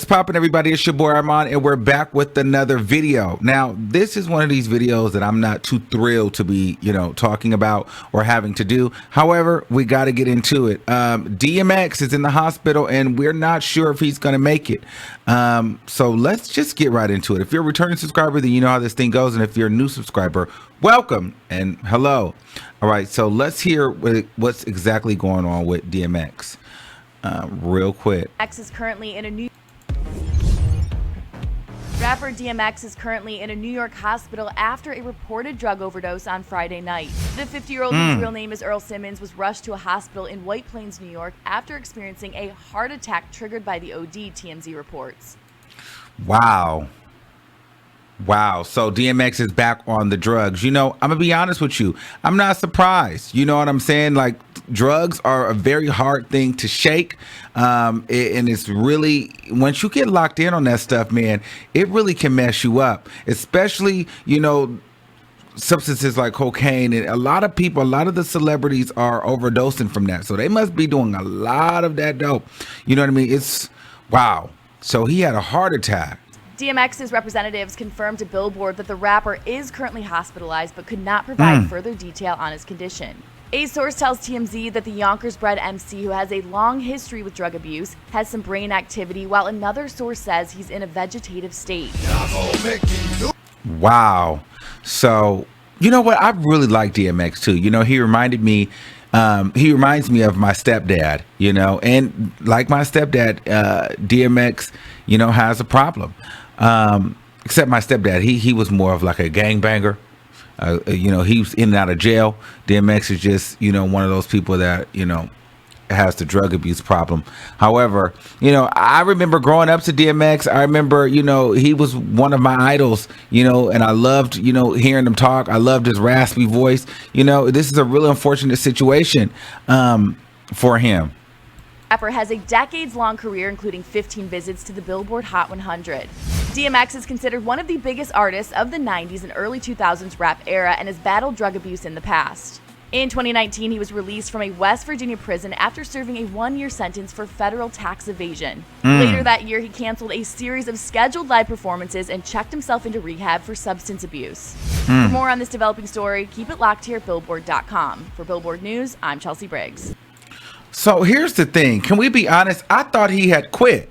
poppin', everybody? It's your boy Armon, and we're back with another video. Now, this is one of these videos that I'm not too thrilled to be, talking about or having to do. However, we got to get into it. DMX is in the hospital, and we're not sure if he's going to make it. So let's just get right into it. If you're a returning subscriber, then you know how this thing goes. And if you're a new subscriber, welcome and hello. All right, so let's hear what's exactly going on with DMX. Real quick. Rapper DMX is currently in a New York hospital after a reported drug overdose on Friday night. The 50-year-old, whose real name is Earl Simmons, was rushed to a hospital in White Plains, New York after experiencing a heart attack triggered by the OD, TMZ reports. Wow. So DMX is back on the drugs. I'm going to be honest with you. I'm not surprised. You know what I'm saying? Like, drugs are a very hard thing to shake. And it's really, once you get locked in on that stuff, man, it really can mess you up. Especially, substances like cocaine. And a lot of the celebrities are overdosing from that. So they must be doing a lot of that dope. You know what I mean? It's wow. So he had a heart attack. DMX's representatives confirmed to Billboard that the rapper is currently hospitalized but could not provide further detail on his condition. A source tells TMZ that the Yonkers-bred MC, who has a long history with drug abuse, has some brain activity, while another source says he's in a vegetative state. Wow. So, you know what? I really like DMX too. He reminds me of my stepdad, and like my stepdad, DMX, has a problem. Except my stepdad, he was more of like a gangbanger. He was in and out of jail. DMX is just, one of those people that, has the drug abuse problem. However, I remember growing up to DMX. I remember, he was one of my idols, and I loved, hearing him talk. I loved his raspy voice. This is a really unfortunate situation for him. Rapper has a decades-long career, including 15 visits to the Billboard Hot 100. DMX is considered one of the biggest artists of the 90s and early 2000s rap era and has battled drug abuse in the past. In 2019, he was released from a West Virginia prison after serving a one-year sentence for federal tax evasion. Later that year, he canceled a series of scheduled live performances and checked himself into rehab for substance abuse. For more on this developing story, keep it locked here at Billboard.com. For Billboard News, I'm Chelsea Briggs. So here's the thing. Can we be honest? I thought he had quit.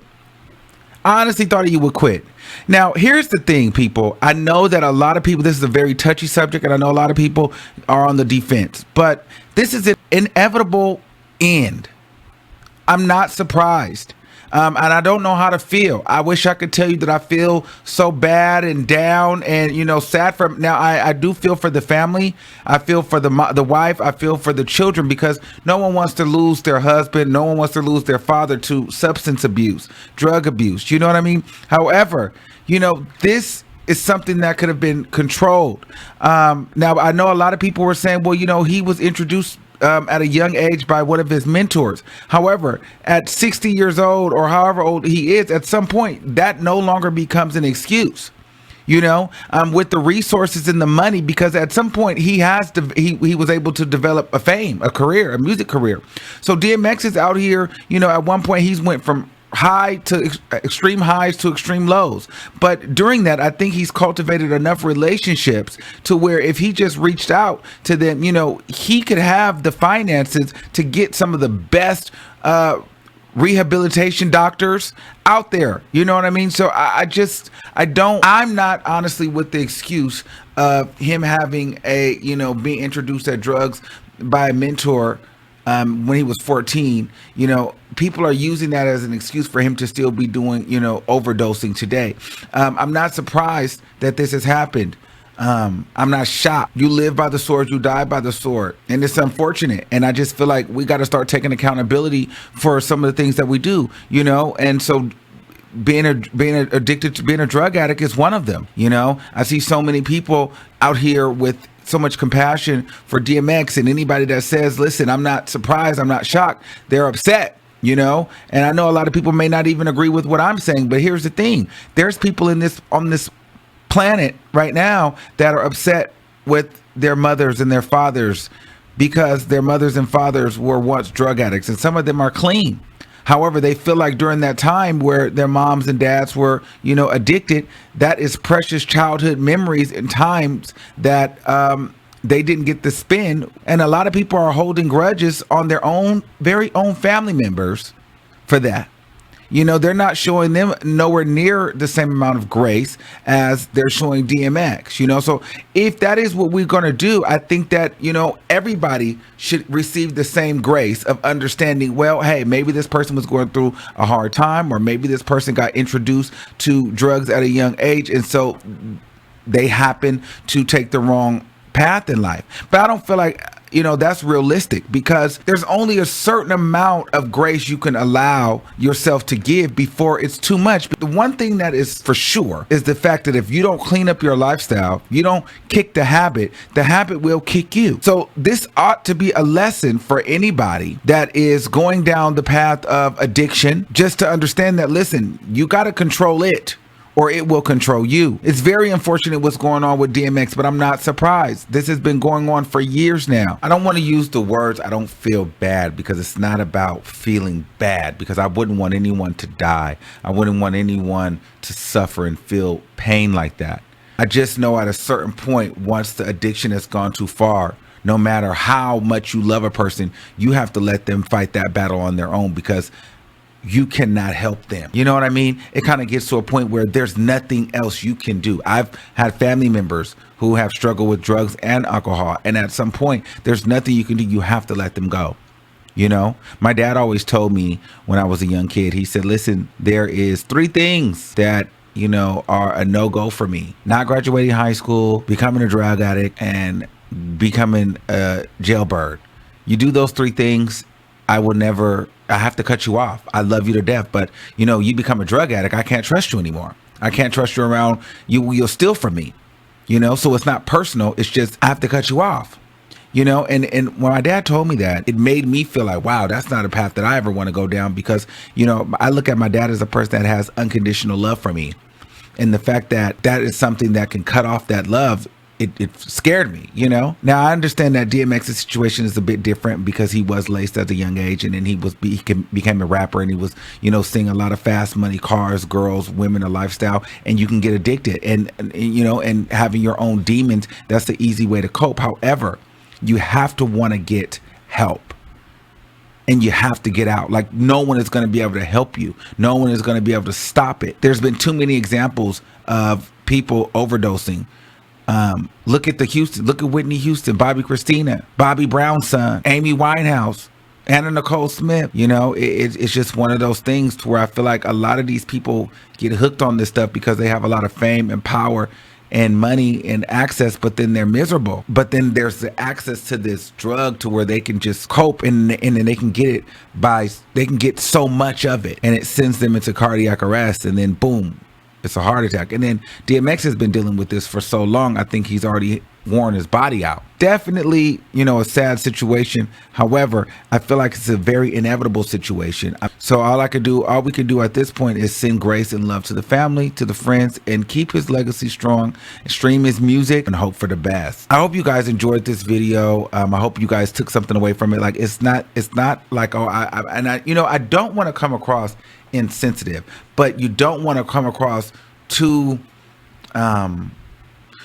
I honestly thought he would quit. Now, here's the thing, people. I know that a lot of people, this is a very touchy subject, and I know a lot of people are on the defense, but this is an inevitable end. I'm not surprised. And I don't know how to feel. I wish I could tell you that I feel so bad and down and, sad for now. I do feel for the family. I feel for the wife. I feel for the children, because no one wants to lose their husband. No one wants to lose their father to substance abuse, drug abuse. You know what I mean? However, this is something that could have been controlled. Now, I know a lot of people were saying, well, he was introduced at a young age by one of his mentors. However, at 60 years old or however old he is, at some point that no longer becomes an excuse, with the resources and the money, because at some point he was able to develop a career, a music career. So DMX is out here, at one point he's went from extreme highs to extreme lows, but during that I think he's cultivated enough relationships to where if he just reached out to them, he could have the finances to get some of the best rehabilitation doctors out there. You know what I mean? So I'm not honestly with the excuse of him having being introduced at drugs by a mentor when he was 14. People are using that as an excuse for him to still be doing, overdosing today. I'm not surprised that this has happened. I'm not shocked. You live by the sword, you die by the sword. And it's unfortunate. And I just feel like we got to start taking accountability for some of the things that we do, and so being addicted to being a drug addict is one of them. I see so many people out here with so much compassion for DMX, and anybody that says, listen, I'm not surprised, I'm not shocked, they're upset. And I know a lot of people may not even agree with what I'm saying, but here's the thing. There's people on this planet right now that are upset with their mothers and their fathers because their mothers and fathers were once drug addicts, and some of them are clean. However, they feel like during that time where their moms and dads were, addicted, that is precious childhood memories and times that they didn't get to spend. And a lot of people are holding grudges on their very own family members for that. They're not showing them nowhere near the same amount of grace as they're showing DMX, so if that is what we're going to do, I think that, everybody should receive the same grace of understanding, well, hey, maybe this person was going through a hard time, or maybe this person got introduced to drugs at a young age, and so they happen to take the wrong path in life. But I don't feel like that's realistic, because there's only a certain amount of grace you can allow yourself to give before it's too much. But the one thing that is for sure is the fact that if you don't clean up your lifestyle, you don't kick the habit will kick you. So this ought to be a lesson for anybody that is going down the path of addiction, just to understand that, listen, you got to control it, or it will control you. It's very unfortunate what's going on with DMX, but I'm not surprised. This has been going on for years now. I don't want to use the words "I don't feel bad," because it's not about feeling bad, because I wouldn't want anyone to die. I wouldn't want anyone to suffer and feel pain like that. I just know at a certain point, once the addiction has gone too far, no matter how much you love a person, you have to let them fight that battle on their own, because you cannot help them. You know what I mean? It kind of gets to a point where there's nothing else you can do. I've had family members who have struggled with drugs and alcohol, and at some point, there's nothing you can do. You have to let them go. My dad always told me when I was a young kid, he said, listen, there is 3 things that are a no-go for me: not graduating high school, becoming a drug addict, and becoming a jailbird. You do those 3 things, I have to cut you off. I love you to death, but you become a drug addict, I can't trust you anymore. I can't trust you around. You'll steal from me, so it's not personal. It's just, I have to cut you off, and when my dad told me that, it made me feel like, wow, that's not a path that I ever want to go down, because, I look at my dad as a person that has unconditional love for me. And the fact that that is something that can cut off that love, it scared me, Now, I understand that DMX's situation is a bit different, because he was laced at a young age, and then he became a rapper, and he was, seeing a lot of fast money, cars, girls, women, a lifestyle, and you can get addicted, and having your own demons, that's the easy way to cope. However, you have to want to get help. And you have to get out. Like, no one is going to be able to help you. No one is going to be able to stop it. There's been too many examples of people overdosing. Look at Whitney Houston, Bobby Christina, Bobby Brown's son, Amy Winehouse, Anna Nicole Smith. It's just one of those things to where I feel like a lot of these people get hooked on this stuff because they have a lot of fame and power and money and access, but then they're miserable. But then there's the access to this drug to where they can just cope, and then they can get so much of it, and it sends them into cardiac arrest, and then boom, it's a heart attack. And then DMX has been dealing with this for so long, I think he's already worn his body out. Definitely, a sad situation. However, I feel like it's a very inevitable situation. So all we can do at this point is send grace and love to the family, to the friends, and keep his legacy strong, stream his music, and hope for the best. I hope you guys enjoyed this video. I hope you guys took something away from it. Like, it's not like, I don't want to come across insensitive, but you don't want to come across too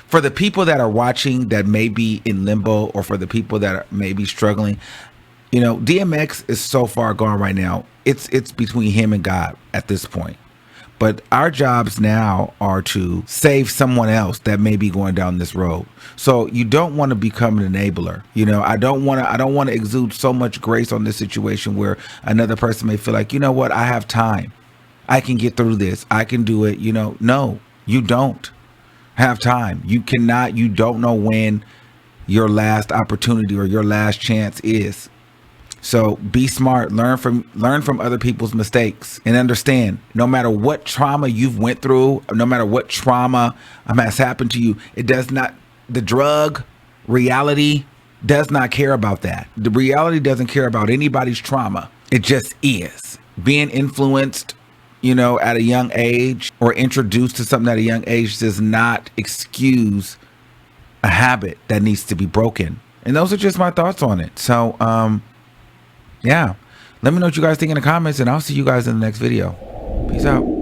for the people that are watching that may be in limbo, or for the people that may be struggling. DMX is so far gone right now. It's between him and God at this point. But our jobs now are to save someone else that may be going down this road. So you don't want to become an enabler. I don't want to exude so much grace on this situation where another person may feel like, what, I have time. I can get through this. I can do it. No, you don't have time. You don't know when your last opportunity or your last chance is. So be smart, learn from other people's mistakes, and understand, no matter what trauma you've went through, no matter what trauma has happened to you, the drug reality does not care about that. The reality doesn't care about anybody's trauma. It just is. Being influenced, at a young age, or introduced to something at a young age, does not excuse a habit that needs to be broken. And those are just my thoughts on it. So, yeah, Let me know what you guys think in the comments, and I'll see you guys in the next video. Peace out.